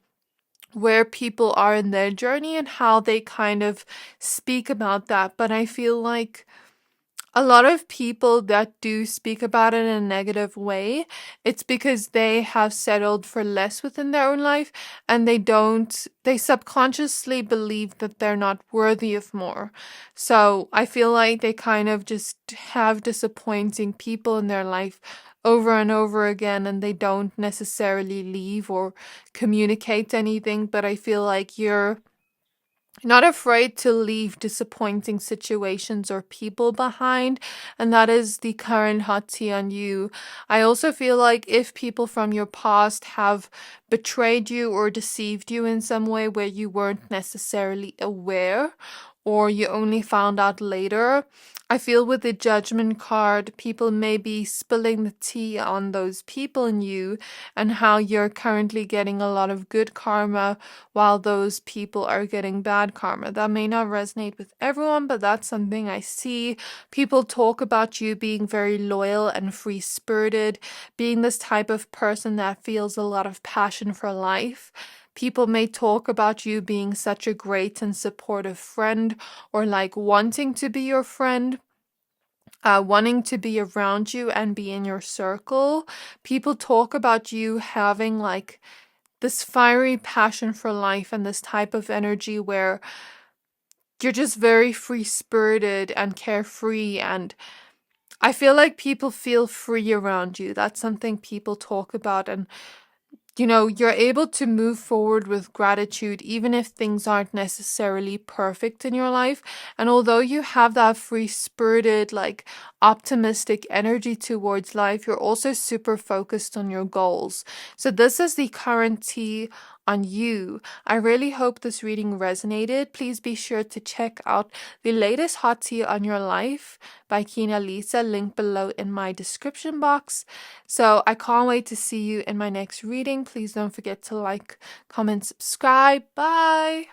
where people are in their journey and how they kind of speak about that. But I feel like a lot of people that do speak about it in a negative way, it's because they have settled for less within their own life and they subconsciously believe that they're not worthy of more. So I feel like they kind of just have disappointing people in their life over and over again, and they don't necessarily leave or communicate anything. But I feel like you're not afraid to leave disappointing situations or people behind, and that is the current hot tea on you. I also feel like if people from your past have betrayed you or deceived you in some way where you weren't necessarily aware or you only found out later, I feel with the judgment card, people may be spilling the tea on those people in you and how you're currently getting a lot of good karma while those people are getting bad karma. That may not resonate with everyone, but that's something I see. People talk about you being very loyal and free-spirited, being this type of person that feels a lot of passion for life. People may talk about you being such a great and supportive friend, or like wanting to be your friend, wanting to be around you and be in your circle. People talk about you having like this fiery passion for life and this type of energy where you're just very free spirited and carefree, and I feel like people feel free around you. That's something people talk about, and you're able to move forward with gratitude even if things aren't necessarily perfect in your life. And although you have that free spirited, like optimistic energy towards life, you're also super focused on your goals. So this is the current tea on you. I really hope this reading resonated. Please be sure to check out the latest hot tea on your life by Kina Lisa, link below in my description box. So I can't wait to see you in my next reading. Please don't forget to like, comment, subscribe. Bye!